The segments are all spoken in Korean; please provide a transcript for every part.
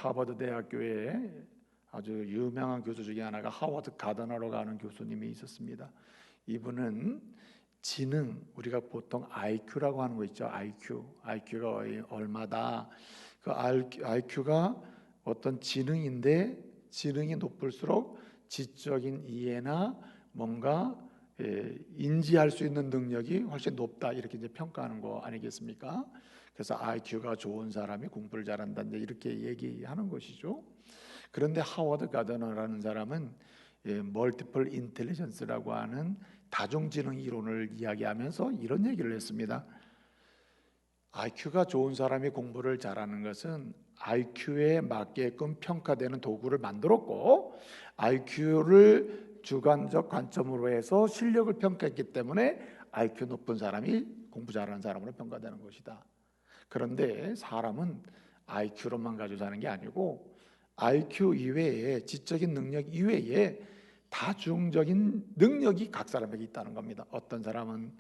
하버드 대학교에 아주 유명한 교수 중에 하나가 하워드 가더너라고 하는 교수님이 있었습니다. 이분은 지능, 우리가 보통 IQ라고 하는 거 있죠. IQ가 얼마다. 그 IQ가 어떤 지능인데, 지능이 높을수록 지적인 이해나 뭔가 인지할 수 있는 능력이 훨씬 높다, 이렇게 이제 평가하는 거 아니겠습니까? 그래서 IQ가 좋은 사람이 공부를 잘한다, 이렇게 얘기하는 것이죠. 그런데 하워드 가더너라는 사람은 멀티플 인텔리전스라고 하는 다중지능 이론을 이야기하면서 이런 얘기를 했습니다. IQ가 좋은 사람이 공부를 잘하는 것은 IQ에 맞게끔 평가되는 도구를 만들었고, IQ를 주관적 관점으로 해서 실력을 평가했기 때문에 IQ 높은 사람이 공부 잘하는 사람으로 평가되는 것이다. 그런데 사람은 IQ로만 가지고 사는 게 아니고 IQ 이외에, 지적인 능력 이외에 다중적인 능력이 각 사람에게 있다는 겁니다. 어떤 사람은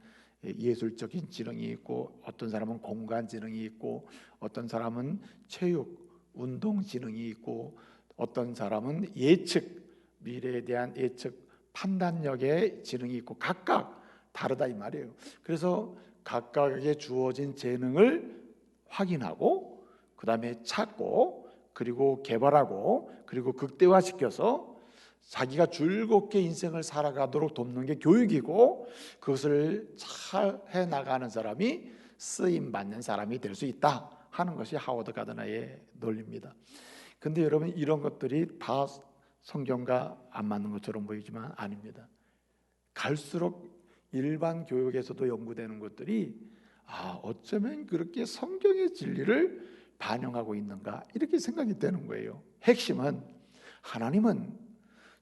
예술적인 지능이 있고, 어떤 사람은 공간 지능이 있고, 어떤 사람은 체육, 운동 지능이 있고, 어떤 사람은 예측, 미래에 대한 예측, 판단력의 지능이 있고, 각각 다르다 이 말이에요. 그래서 각각에게 주어진 재능을 확인하고, 그 다음에 찾고, 그리고 개발하고, 그리고 극대화시켜서 자기가 즐겁게 인생을 살아가도록 돕는 게 교육이고, 그것을 잘 해나가는 사람이 쓰임받는 사람이 될 수 있다 하는 것이 하워드 가더너의 논리입니다. 근데 여러분, 이런 것들이 다 성경과 안 맞는 것처럼 보이지만 아닙니다. 갈수록 일반 교육에서도 연구되는 것들이 어쩌면 그렇게 성경의 진리를 반영하고 있는가, 이렇게 생각이 되는 거예요. 핵심은 하나님은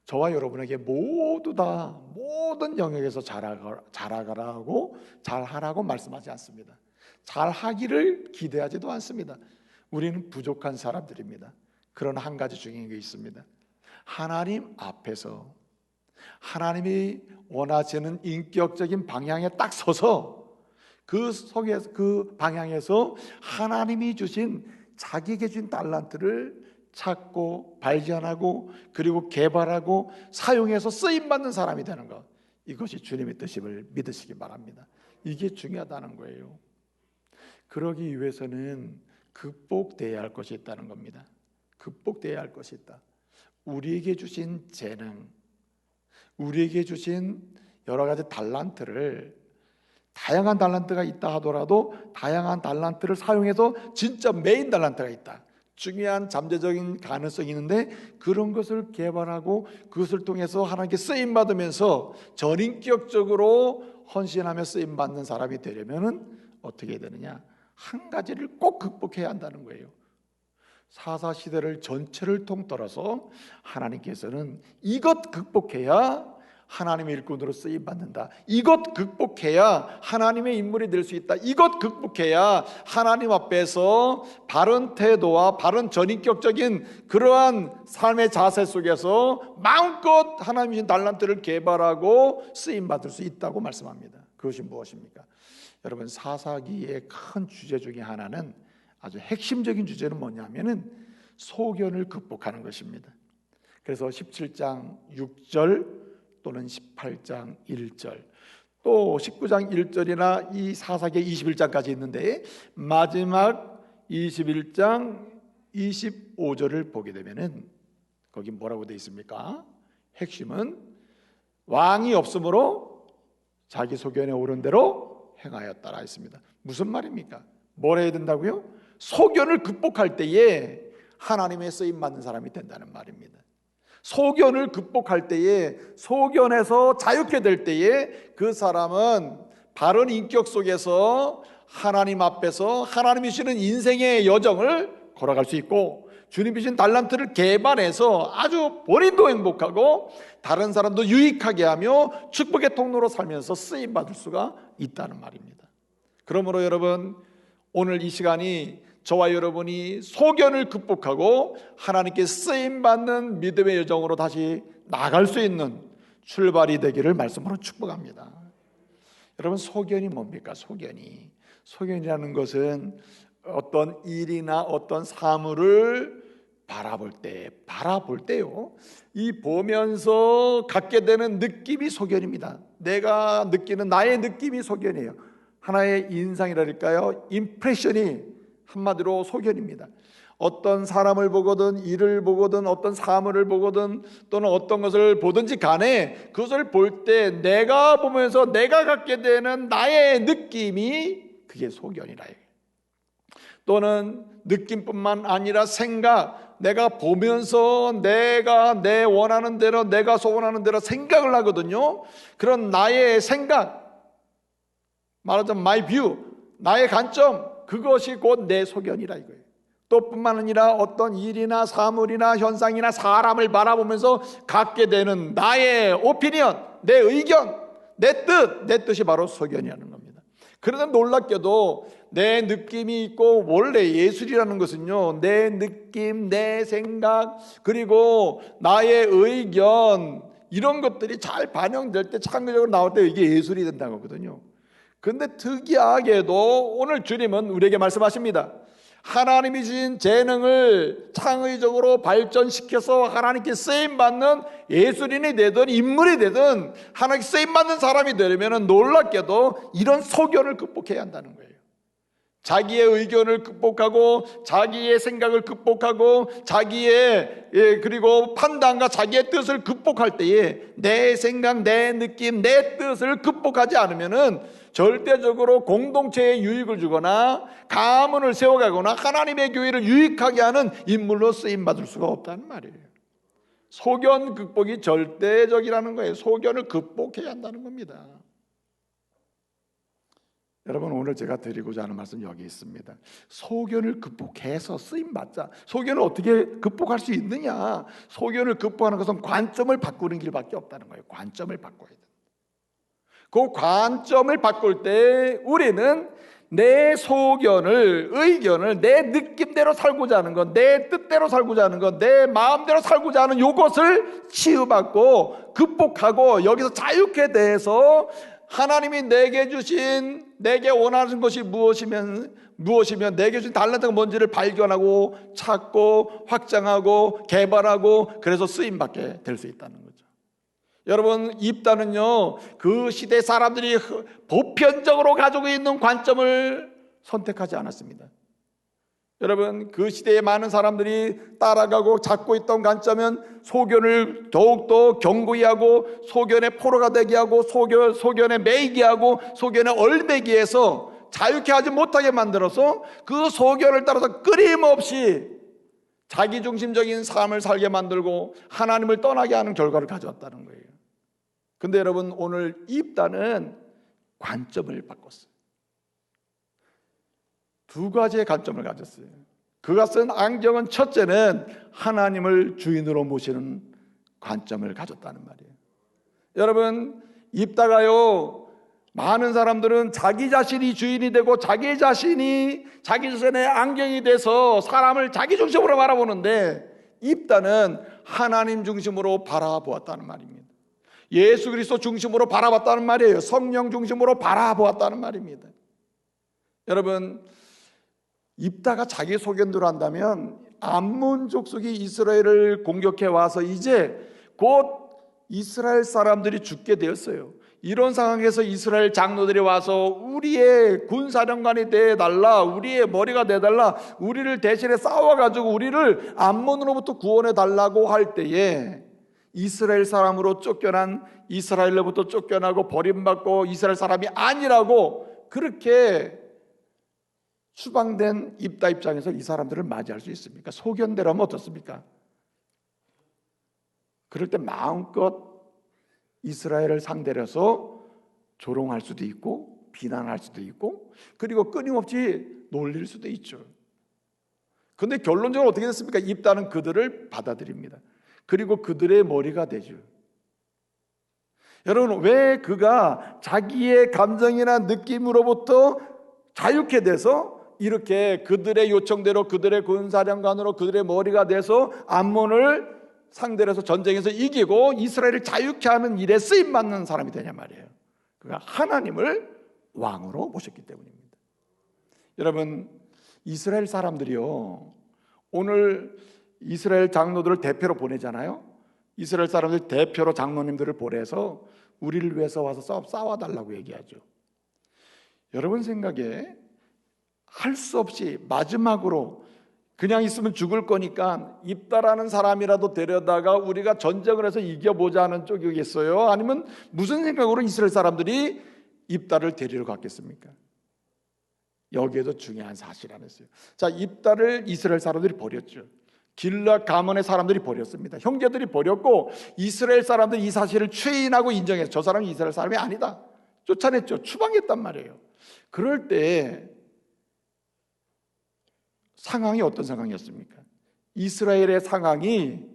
저와 여러분에게 모두 다 모든 영역에서 잘하라고, 잘하라고 말씀하지 않습니다. 잘하기를 기대하지도 않습니다. 우리는 부족한 사람들입니다. 그러나 한 가지 중요한 게 있습니다. 하나님 앞에서 하나님이 원하시는 인격적인 방향에 딱 서서 그 방향에서 하나님이 주신, 자기에게 주신 달란트를 찾고 발견하고, 그리고 개발하고 사용해서 쓰임받는 사람이 되는 것, 이것이 주님의 뜻임을 믿으시기 바랍니다. 이게 중요하다는 거예요. 그러기 위해서는 극복되어야 할 것이 있다는 겁니다. 극복되어야 할 것이 있다. 우리에게 주신 재능, 우리에게 주신 여러 가지 달란트를, 다양한 달란트가 있다 하더라도 다양한 달란트를 사용해서 진짜 메인 달란트가 있다, 중요한 잠재적인 가능성이 있는데, 그런 것을 개발하고 그것을 통해서 하나님께 쓰임받으면서 전인격적으로 헌신하며 쓰임받는 사람이 되려면 어떻게 해야 되느냐? 한 가지를 꼭 극복해야 한다는 거예요. 사사시대를 전체를 통틀어서 하나님께서는 이것 극복해야 하나님의 일꾼으로 쓰임받는다, 이것 극복해야 하나님의 인물이 될 수 있다, 이것 극복해야 하나님 앞에서 바른 태도와 바른 전인격적인 그러한 삶의 자세 속에서 마음껏 하나님이 주신 달란트를 개발하고 쓰임받을 수 있다고 말씀합니다. 그것이 무엇입니까? 여러분, 사사기의 큰 주제 중에 하나는, 아주 핵심적인 주제는 뭐냐면은 소견을 극복하는 것입니다. 그래서 17장 6절 또는 18장 1절, 또 19장 1절이나 이 사사기 21장까지 있는데, 마지막 21장 25절을 보게 되면은 거기 뭐라고 되어 있습니까? 핵심은 왕이 없으므로 자기 소견에 오른 대로 행하였다라 했습니다. 무슨 말입니까? 뭘 해야 된다고요? 소견을 극복할 때에 하나님의 쓰임 받는 사람이 된다는 말입니다. 소견을 극복할 때에, 소견에서 자유케 될 때에 그 사람은 바른 인격 속에서 하나님 앞에서 하나님이 주시는 인생의 여정을 걸어갈 수 있고, 주님이 주신 달란트를 개발해서 아주 본인도 행복하고 다른 사람도 유익하게 하며 축복의 통로로 살면서 쓰임받을 수가 있다는 말입니다. 그러므로 여러분, 오늘 이 시간이 저와 여러분이 소견을 극복하고 하나님께 쓰임받는 믿음의 여정으로 다시 나아갈 수 있는 출발이 되기를 말씀으로 축복합니다. 여러분, 소견이 뭡니까? 소견이라는 것은 어떤 일이나 어떤 사물을 바라볼 때요, 이 보면서 갖게 되는 느낌이 소견입니다. 내가 느끼는 나의 느낌이 소견이에요. 하나의 인상이랄까요? 임프레션이 한마디로 소견입니다. 어떤 사람을 보거든, 일을 보거든, 어떤 사물을 보거든, 또는 어떤 것을 보든지 간에 그것을 볼 때 내가 보면서 내가 갖게 되는 나의 느낌이 그게 소견이라. 또는 느낌뿐만 아니라 생각, 내가 보면서 내가 내 원하는 대로, 내가 소원하는 대로 생각을 하거든요. 그런 나의 생각, 말하자면 my view, 나의 관점, 그것이 곧 내 소견이라 이거예요. 또 뿐만 아니라 어떤 일이나 사물이나 현상이나 사람을 바라보면서 갖게 되는 나의 오피니언, 내 의견, 내 뜻이 바로 소견이라는 겁니다. 그러나 놀랍게도 내 느낌이 있고, 원래 예술이라는 것은요, 내 느낌, 내 생각, 그리고 나의 의견, 이런 것들이 잘 반영될 때, 창의적으로 나올 때 이게 예술이 된다고 하거든요. 그런데 특이하게도 오늘 주님은 우리에게 말씀하십니다. 하나님이 주신 재능을 창의적으로 발전시켜서 하나님께 쓰임받는 예술인이 되든 인물이 되든 하나님께 쓰임받는 사람이 되려면 놀랍게도 이런 소견을 극복해야 한다는 거예요. 자기의 의견을 극복하고 자기의 생각을 극복하고 자기의 그리고 판단과 자기의 뜻을 극복할 때에 내 생각, 내 느낌, 내 뜻을 극복하지 않으면은 절대적으로 공동체에 유익을 주거나 가문을 세워가거나 하나님의 교회를 유익하게 하는 인물로 쓰임받을 수가 없다는 말이에요. 소견 극복이 절대적이라는 거예요. 소견을 극복해야 한다는 겁니다. 여러분, 오늘 제가 드리고자 하는 말씀 여기 있습니다. 소견을 극복해서 쓰임받자. 소견을 어떻게 극복할 수 있느냐? 소견을 극복하는 것은 관점을 바꾸는 길밖에 없다는 거예요. 관점을 바꿔야 돼. 그 관점을 바꿀 때 우리는 내 소견을, 의견을 내 느낌대로 살고자 하는 것, 내 뜻대로 살고자 하는 것, 내 마음대로 살고자 하는 요것을 치유받고 극복하고 여기서 자유케 돼서 하나님이 내게 주신, 내게 원하는 것이 무엇이면 내게 주신 달란트가 뭔지를 발견하고 찾고 확장하고 개발하고 그래서 쓰임받게 될 수 있다는 거죠. 여러분, 입다는요, 그 시대 사람들이 보편적으로 가지고 있는 관점을 선택하지 않았습니다. 여러분, 그 시대에 많은 사람들이 따라가고 잡고 있던 관점은 소견을 더욱더 견고히 하고 소견의 포로가 되게 하고 소견에 매이게 하고 소견에 얼매게 해서 자유케 하지 못하게 만들어서 그 소견을 따라서 끊임없이 자기중심적인 삶을 살게 만들고 하나님을 떠나게 하는 결과를 가져왔다는 거예요. 근데 여러분, 오늘 입다는 관점을 바꿨어요. 두 가지의 관점을 가졌어요. 그것은 안경은 첫째는 하나님을 주인으로 모시는 관점을 가졌다는 말이에요. 여러분, 입다가요, 많은 사람들은 자기 자신이 주인이 되고 자기 자신의 안경이 돼서 사람을 자기 중심으로 바라보는데, 입다는 하나님 중심으로 바라보았다는 말입니다. 예수 그리스도 중심으로 바라봤다는 말이에요. 성령 중심으로 바라보았다는 말입니다. 여러분, 입다가 자기 소견대로 한다면 암몬 족속이 이스라엘을 공격해 와서 이제 곧 이스라엘 사람들이 죽게 되었어요. 이런 상황에서 이스라엘 장로들이 와서 우리의 군사령관이 되어달라, 우리의 머리가 되어달라, 우리를 대신에 싸워가지고 우리를 암몬으로부터 구원해달라고 할 때에 이스라엘 사람으로 쫓겨난, 이스라엘로부터 쫓겨나고 버림받고 이스라엘 사람이 아니라고 그렇게 추방된 입다 입장에서 이 사람들을 맞이할 수 있습니까? 소견대로 하면 어떻습니까? 그럴 때 마음껏 이스라엘을 상대로 해서 조롱할 수도 있고 비난할 수도 있고 그리고 끊임없이 놀릴 수도 있죠. 그런데 결론적으로 어떻게 됐습니까? 입다는 그들을 받아들입니다. 그리고 그들의 머리가 되죠. 여러분, 왜 그가 자기의 감정이나 느낌으로부터 자유케 돼서 이렇게 그들의 요청대로 그들의 군사령관으로 그들의 머리가 돼서 암몬을 상대로 해서 전쟁에서 이기고 이스라엘을 자유케 하는 일에 쓰임받는 사람이 되냐 말이에요. 그가 하나님을 왕으로 모셨기 때문입니다. 여러분, 이스라엘 사람들이요, 오늘 이스라엘 장로들을 대표로 보내잖아요. 이스라엘 사람들 대표로 장로님들을 보내서 우리를 위해서 와서 싸워달라고 얘기하죠. 여러분 생각에 할 수 없이 마지막으로 그냥 있으면 죽을 거니까 입다라는 사람이라도 데려다가 우리가 전쟁을 해서 이겨보자 하는 쪽이겠어요? 아니면 무슨 생각으로 이스라엘 사람들이 입다를 데리러 갔겠습니까? 여기에도 중요한 사실이 하나 있어요. 자, 입다를 이스라엘 사람들이 버렸죠. 길앗 가문의 사람들이 버렸습니다. 형제들이 버렸고 이스라엘 사람들이 이 사실을 추인하고 인정해서 저 사람이 이스라엘 사람이 아니다, 쫓아냈죠. 추방했단 말이에요. 그럴 때 상황이 어떤 상황이었습니까? 이스라엘의 상황이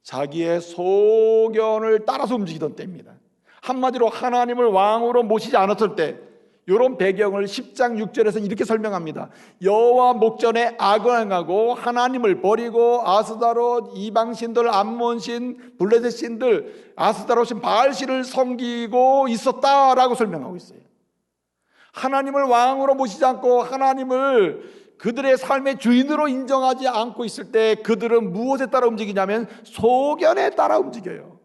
자기의 소견을 따라서 움직이던 때입니다. 한마디로 하나님을 왕으로 모시지 않았을 때, 이런 배경을 10장 6절에서 이렇게 설명합니다. 여호와 목전에 악을 하나님을 버리고 아스다롯, 이방신들, 암몬신, 블레셋신들, 아스다롯신, 바알신을 섬기고 있었다라고 설명하고 있어요. 하나님을 왕으로 모시지 않고 하나님을 그들의 삶의 주인으로 인정하지 않고 있을 때 그들은 무엇에 따라 움직이냐면 소견에 따라 움직여요.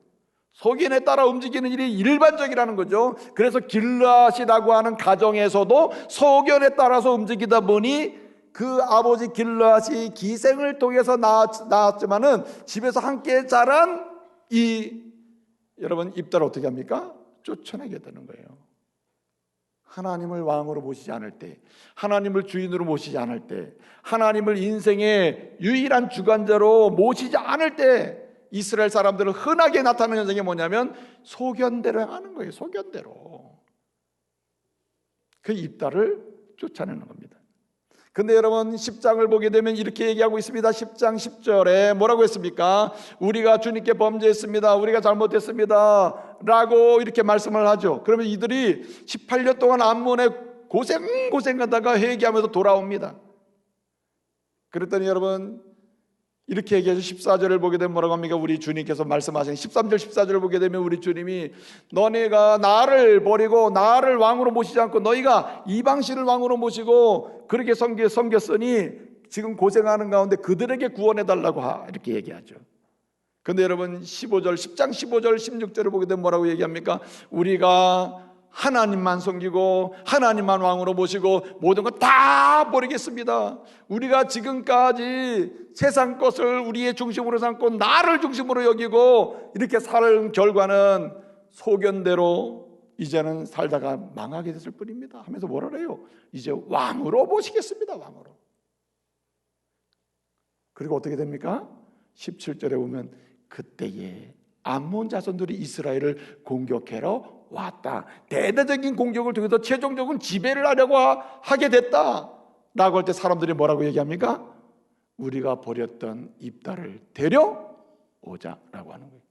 소견에 따라 움직이는 일이 일반적이라는 거죠. 그래서 길앗이라고 하는 가정에서도 소견에 따라서 움직이다 보니 그 아버지 길앗이 기생을 통해서 낳았지만은 집에서 함께 자란 여러분 입다를 어떻게 합니까? 쫓아내게 되는 거예요. 하나님을 왕으로 모시지 않을 때, 하나님을 주인으로 모시지 않을 때, 하나님을 인생의 유일한 주관자로 모시지 않을 때 이스라엘 사람들은 흔하게 나타나는 현상이 뭐냐면 소견대로 하는 거예요. 소견대로. 그 입다를 쫓아내는 겁니다. 근데 여러분 10장을 보게 되면 이렇게 얘기하고 있습니다. 10장 10절에 뭐라고 했습니까? 우리가 주님께 범죄했습니다. 우리가 잘못했습니다 라고 이렇게 말씀을 하죠. 그러면 이들이 18년 동안 암몬에 고생하다가 회개하면서 돌아옵니다. 그랬더니 여러분 이렇게 얘기해서 14절을 보게 되면 뭐라고 합니까? 우리 주님께서 말씀하신 13절 14절을 보게 되면 우리 주님이 너네가 나를 버리고 나를 왕으로 모시지 않고 너희가 이방신을 왕으로 모시고 그렇게 섬겼으니 지금 고생하는 가운데 그들에게 구원해달라고 이렇게 얘기하죠. 그런데 여러분 10장 15절 16절을 보게 되면 뭐라고 얘기합니까? 우리가 하나님만 섬기고 하나님만 왕으로 모시고 모든 것 다 버리겠습니다. 우리가 지금까지 세상 것을 우리의 중심으로 삼고 나를 중심으로 여기고 이렇게 살 결과는 소견대로 이제는 살다가 망하게 됐을 뿐입니다 하면서 뭐라 그래요? 이제 왕으로 모시겠습니다. 왕으로. 그리고 어떻게 됩니까? 17절에 보면 그때에 암몬 자손들이 이스라엘을 공격하러 왔다. 대대적인 공격을 통해서 최종적인 지배를 하려고 하게 됐다 라고 할 때 사람들이 뭐라고 얘기합니까? 우리가 버렸던 입다를 데려오자 라고 하는 거예요.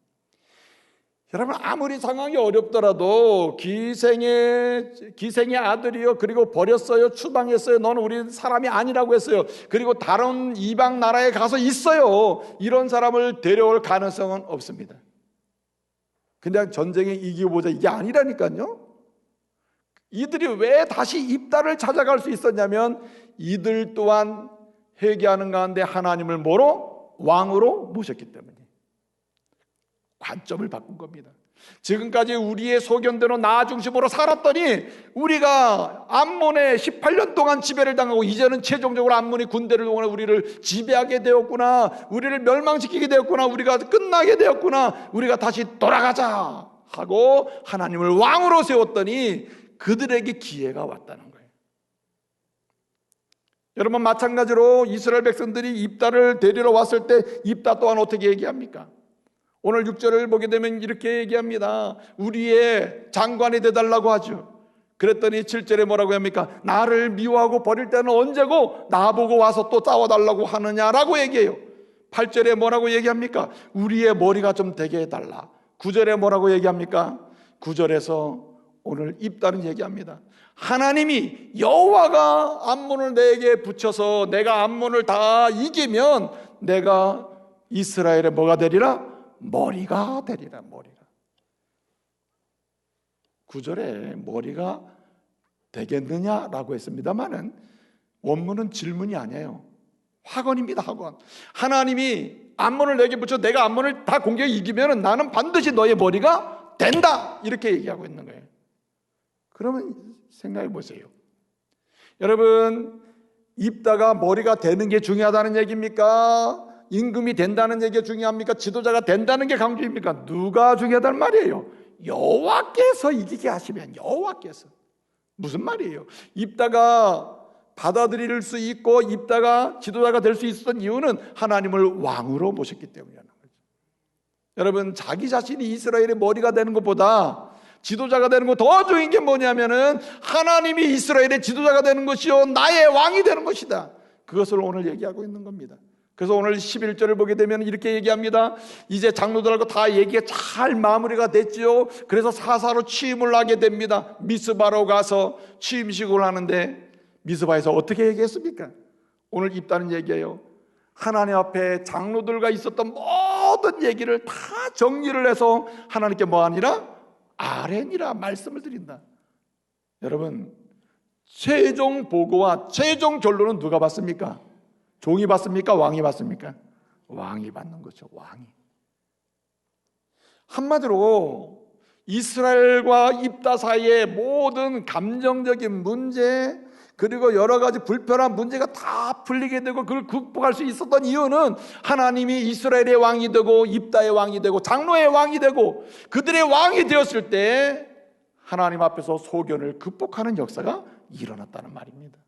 여러분 아무리 상황이 어렵더라도 기생의 아들이요, 그리고 버렸어요, 추방했어요, 너는 우리 사람이 아니라고 했어요, 그리고 다른 이방 나라에 가서 있어요, 이런 사람을 데려올 가능성은 없습니다. 그냥 전쟁에 이기고보자 이게 아니라니까요. 이들이 왜 다시 입다를 찾아갈 수 있었냐면 이들 또한 회개하는 가운데 하나님을 왕으로 모셨기 때문에 관점을 바꾼 겁니다. 지금까지 우리의 소견대로 나 중심으로 살았더니 우리가 암몬에 18년 동안 지배를 당하고 이제는 최종적으로 암몬이 군대를 동원해 우리를 지배하게 되었구나, 우리를 멸망시키게 되었구나, 우리가 끝나게 되었구나, 우리가 다시 돌아가자 하고 하나님을 왕으로 세웠더니 그들에게 기회가 왔다는 거예요. 여러분 마찬가지로 이스라엘 백성들이 입다를 데리러 왔을 때 입다 또한 어떻게 얘기합니까? 오늘 6절을 보게 되면 이렇게 얘기합니다. 우리의 장관이 되달라고 하죠. 그랬더니 7절에 뭐라고 합니까? 나를 미워하고 버릴 때는 언제고 나보고 와서 또 싸워달라고 하느냐라고 얘기해요. 8절에 뭐라고 얘기합니까? 우리의 머리가 좀 되게 해달라. 9절에 뭐라고 얘기합니까? 9절에서 오늘 입다는 얘기합니다. 하나님이 여호와가 암몬을 내게 붙여서 내가 암몬을 다 이기면 내가 이스라엘의 뭐가 되리라? 머리가 되리라. 머리가. 9절에 머리가 되겠느냐라고 했습니다만은 원문은 질문이 아니에요. 확언입니다. 확언. 하나님이 암몬을 내게 붙여 내가 암몬을 다 공격해 이기면 나는 반드시 너의 머리가 된다, 이렇게 얘기하고 있는 거예요. 그러면 생각해 보세요. 여러분, 입다가 머리가 되는 게 중요하다는 얘기입니까? 임금이 된다는 얘기가 중요합니까? 지도자가 된다는 게 강조입니까? 누가 중요하다는 말이에요? 여호와께서 이기게 하시면, 여호와께서. 무슨 말이에요? 입다가 받아들일 수 있고 입다가 지도자가 될 수 있었던 이유는 하나님을 왕으로 모셨기 때문이라는 거죠. 여러분, 자기 자신이 이스라엘의 머리가 되는 것보다 지도자가 되는 것 더 중요한 게 뭐냐면은 하나님이 이스라엘의 지도자가 되는 것이요 나의 왕이 되는 것이다. 그것을 오늘 얘기하고 있는 겁니다. 그래서 오늘 11절을 보게 되면 이렇게 얘기합니다. 이제 장로들하고 다 얘기가 잘 마무리가 됐지요. 그래서 사사로 취임을 하게 됩니다. 미스바로 가서 취임식을 하는데 미스바에서 어떻게 얘기했습니까? 오늘 입다는 얘기예요. 하나님 앞에 장로들과 있었던 모든 얘기를 다 정리를 해서 하나님께 뭐하니라? 아뢰니라 말씀을 드린다. 여러분, 최종 보고와 최종 결론은 누가 받습니까? 종이 받습니까? 왕이 받습니까? 왕이 받는 거죠. 왕이. 한마디로 이스라엘과 입다 사이의 모든 감정적인 문제, 그리고 여러 가지 불편한 문제가 다 풀리게 되고 그걸 극복할 수 있었던 이유는 하나님이 이스라엘의 왕이 되고 입다의 왕이 되고 장로의 왕이 되고 그들의 왕이 되었을 때 하나님 앞에서 소견을 극복하는 역사가 일어났다는 말입니다.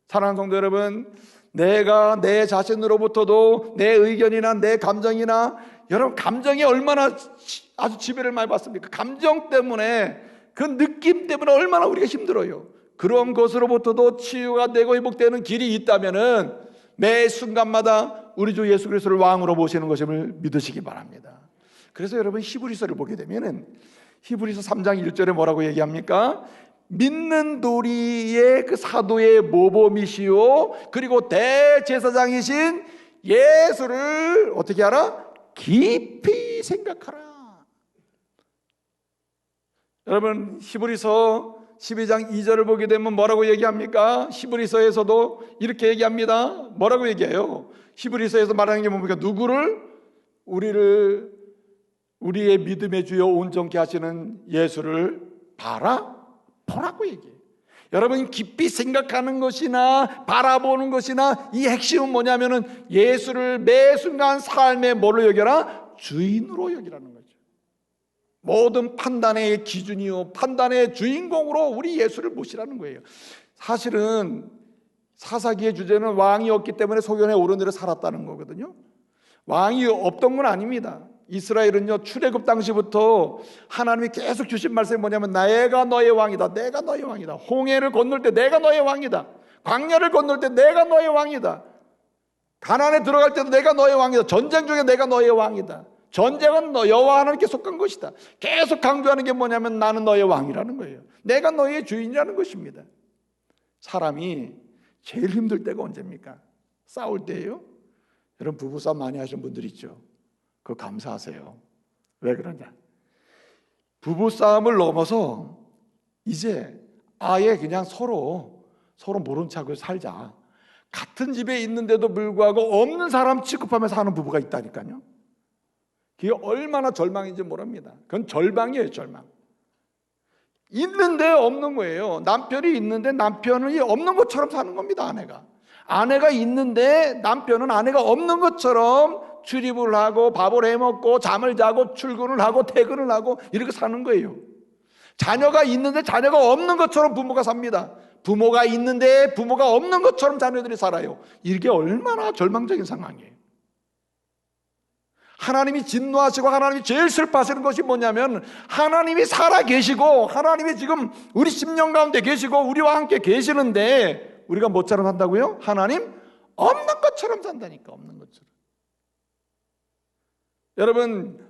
사랑하는 성도 여러분, 내가 내 자신으로부터도 내 의견이나 내 감정이나, 여러분 감정이 얼마나 아주 지배를 많이 받습니까? 감정 때문에, 그 느낌 때문에 얼마나 우리가 힘들어요. 그런 것으로부터도 치유가 되고 회복되는 길이 있다면은 매 순간마다 우리 주 예수 그리스도를 왕으로 모시는 것임을 믿으시기 바랍니다. 그래서 여러분 히브리서를 보게 되면은 히브리서 3장 1절에 뭐라고 얘기합니까? 믿는 도리의 그 사도의 모범이시요 그리고 대제사장이신 예수를 어떻게 하라? 깊이 생각하라. 여러분, 히브리서 12장 2절을 보게 되면 뭐라고 얘기합니까? 히브리서에서도 이렇게 얘기합니다. 뭐라고 얘기해요? 히브리서에서 말하는 게 뭡니까? 누구를? 우리의 믿음의 주요 온전케 하시는 예수를 보라고 얘기해요. 여러분, 깊이 생각하는 것이나 바라보는 것이나 이 핵심은 뭐냐면은 예수를 매 순간 삶의 뭘로 여겨라? 주인으로 여기라는 거죠. 모든 판단의 기준이요 판단의 주인공으로 우리 예수를 모시라는 거예요. 사실은 사사기의 주제는 왕이 없기 때문에 소견에 오르내려 살았다는 거거든요. 왕이 없던 건 아닙니다. 이스라엘은요 출애굽 당시부터 하나님이 계속 주신 말씀이 뭐냐면 내가 너의 왕이다, 내가 너의 왕이다. 홍해를 건널 때 내가 너의 왕이다, 광야를 건널 때 내가 너의 왕이다, 가나안에 들어갈 때도 내가 너의 왕이다, 전쟁 중에 내가 너의 왕이다. 전쟁은 여호와 하나님께 속한 것이다. 계속 강조하는 게 뭐냐면 나는 너의 왕이라는 거예요. 내가 너의 주인이라는 것입니다. 사람이 제일 힘들 때가 언제입니까? 싸울 때예요. 여러분, 부부싸움 많이 하시는 분들 있죠. 그거 감사하세요. 왜 그러냐? 부부싸움을 넘어서 이제 아예 그냥 서로 모른 척하고 살자. 같은 집에 있는데도 불구하고 없는 사람 취급하면서 사는 부부가 있다니까요. 그게 얼마나 절망인지 모릅니다. 그건 절망이에요, 절망. 있는데 없는 거예요. 남편이 있는데 남편이 없는 것처럼 사는 겁니다, 아내가 있는데 남편은 아내가 없는 것처럼 출입을 하고 밥을 해먹고 잠을 자고 출근을 하고 퇴근을 하고 이렇게 사는 거예요. 자녀가 있는데 자녀가 없는 것처럼 부모가 삽니다. 부모가 있는데 부모가 없는 것처럼 자녀들이 살아요. 이게 얼마나 절망적인 상황이에요. 하나님이 진노하시고 하나님이 제일 슬퍼하시는 것이 뭐냐면 하나님이 살아 계시고 하나님이 지금 우리 심령 가운데 계시고 우리와 함께 계시는데 우리가 뭐처럼 산다고요? 하나님 없는 것처럼 산다니까. 없는 것처럼. 여러분,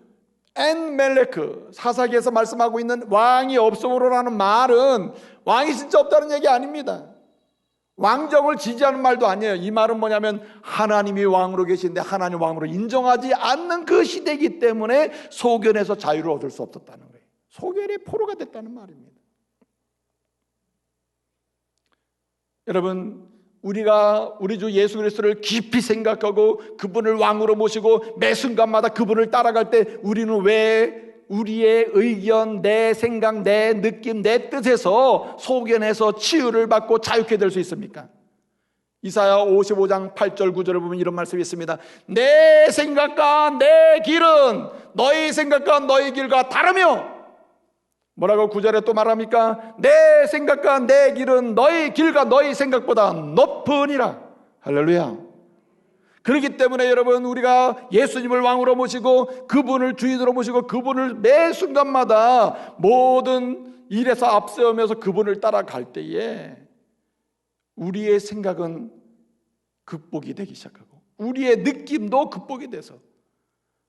엔멜레크 사사기에서 말씀하고 있는 왕이 없음으로라는 말은 왕이 진짜 없다는 얘기 아닙니다. 왕정을 지지하는 말도 아니에요. 이 말은 뭐냐면 하나님이 왕으로 계신데 하나님 왕으로 인정하지 않는 그 시대이기 때문에 소견에서 자유를 얻을 수 없었다는 거예요. 소견의 포로가 됐다는 말입니다. 여러분, 우리가 우리 주 예수 그리스도를 깊이 생각하고 그분을 왕으로 모시고 매 순간마다 그분을 따라갈 때 우리는 왜 우리의 의견, 내 생각, 내 느낌, 내 뜻에서 소견에서 치유를 받고 자유케 될 수 있습니까? 이사야 55장 8절 9절을 보면 이런 말씀이 있습니다. 내 생각과 내 길은 너희 생각과 너희 길과 다르며, 뭐라고 9절에 또 말합니까? 내 생각과 내 길은 너희 길과 너희 생각보다 높으니라. 할렐루야. 그렇기 때문에 여러분, 우리가 예수님을 왕으로 모시고 그분을 주인으로 모시고 그분을 매 순간마다 모든 일에서 앞세우면서 그분을 따라갈 때에 우리의 생각은 극복이 되기 시작하고 우리의 느낌도 극복이 돼서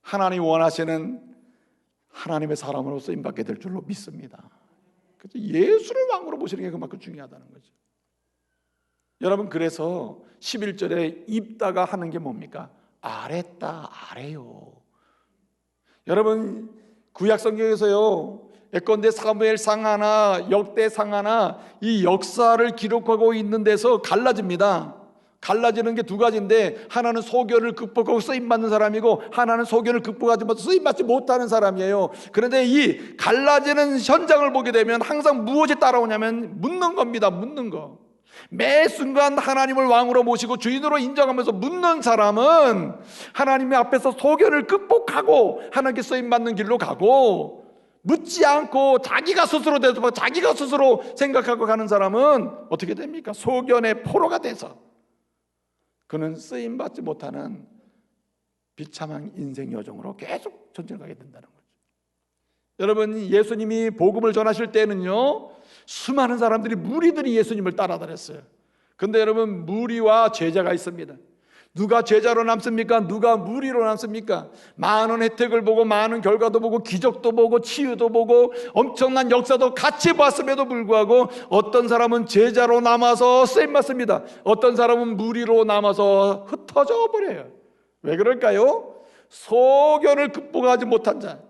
하나님 원하시는 하나님의 사람으로 쓰임받게 될 줄로 믿습니다. 그래서 예수를 왕으로 모시는 게 그만큼 중요하다는 거죠. 여러분, 그래서 11절에 입다가 하는 게 뭡니까? 아랬다, 아래요. 여러분, 구약 성경에서요, 예컨대 사무엘상하나 역대상하나 이 역사를 기록하고 있는 데서 갈라집니다. 갈라지는 게 두 가지인데, 하나는 소견을 극복하고 쓰임받는 사람이고 하나는 소견을 극복하지 못하고 쓰임받지 못하는 사람이에요. 그런데 이 갈라지는 현장을 보게 되면 항상 무엇이 따라오냐면 묻는 겁니다. 묻는 거. 매 순간 하나님을 왕으로 모시고 주인으로 인정하면서 묻는 사람은 하나님의 앞에서 소견을 극복하고 하나님께 쓰임받는 길로 가고, 묻지 않고 자기가 스스로 대답하고 자기가 스스로 생각하고 가는 사람은 어떻게 됩니까? 소견의 포로가 돼서 그는 쓰임받지 못하는 비참한 인생 여정으로 계속 전진하게 된다는 거죠. 여러분, 예수님이 복음을 전하실 때는요, 수많은 사람들이, 무리들이 예수님을 따라다녔어요. 근데 여러분, 무리와 제자가 있습니다. 누가 제자로 남습니까? 누가 무리로 남습니까? 많은 혜택을 보고 많은 결과도 보고 기적도 보고 치유도 보고 엄청난 역사도 같이 봤음에도 불구하고 어떤 사람은 제자로 남아서 쓰임받습니다. 어떤 사람은 무리로 남아서 흩어져 버려요. 왜 그럴까요? 소견을 극복하지 못한 자,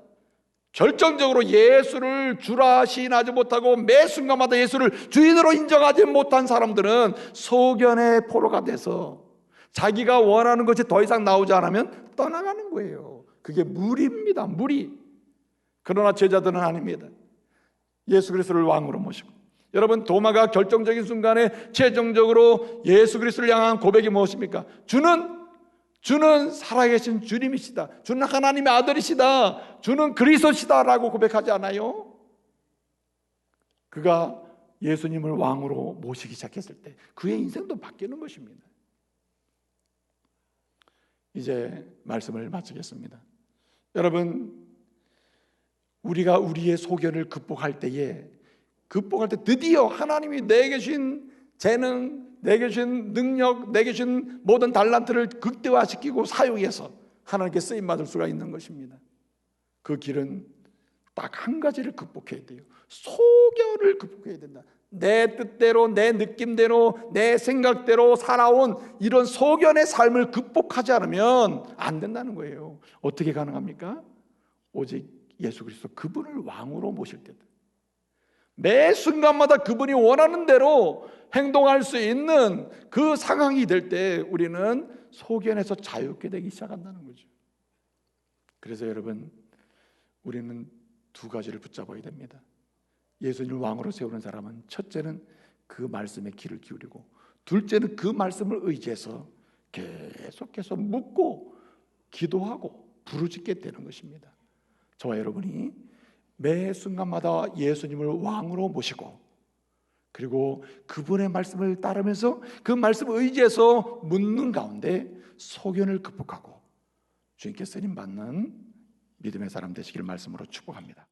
결정적으로 예수를 주라 시인하지 못하고 매 순간마다 예수를 주인으로 인정하지 못한 사람들은 소견의 포로가 돼서 자기가 원하는 것이 더 이상 나오지 않으면 떠나가는 거예요. 그게 무리입니다. 무리. 그러나 제자들은 아닙니다. 예수 그리스도를 왕으로 모시고, 여러분, 도마가 결정적인 순간에 최종적으로 예수 그리스도를 향한 고백이 무엇입니까? 주는 살아계신 주님이시다. 주는 하나님의 아들이시다. 주는 그리스도시다 라고 고백하지 않아요? 그가 예수님을 왕으로 모시기 시작했을 때 그의 인생도 바뀌는 것입니다. 이제 말씀을 마치겠습니다. 여러분, 우리가 우리의 소견을 극복할 때 드디어 하나님이 내게 주신 재능, 내게 주신 능력, 내게 주신 모든 달란트를 극대화시키고 사용해서 하나님께 쓰임받을 수가 있는 것입니다. 그 길은 딱 한 가지를 극복해야 돼요. 소견을 극복해야 된다. 내 뜻대로, 내 느낌대로, 내 생각대로 살아온 이런 소견의 삶을 극복하지 않으면 안 된다는 거예요. 어떻게 가능합니까? 오직 예수 그리스도 그분을 왕으로 모실 때다. 매 순간마다 그분이 원하는 대로 행동할 수 있는 그 상황이 될 때 우리는 소견에서 자유롭게 되기 시작한다는 거죠. 그래서 여러분, 우리는 두 가지를 붙잡아야 됩니다. 예수님을 왕으로 세우는 사람은 첫째는 그 말씀에 귀를 기울이고, 둘째는 그 말씀을 의지해서 계속해서 묻고 기도하고 부르짖게 되는 것입니다. 저와 여러분이 매 순간마다 예수님을 왕으로 모시고, 그리고 그분의 말씀을 따르면서 그 말씀을 의지해서 묻는 가운데 소견을 극복하고 주님께 쓰임 받는 믿음의 사람 되시길 말씀으로 축복합니다.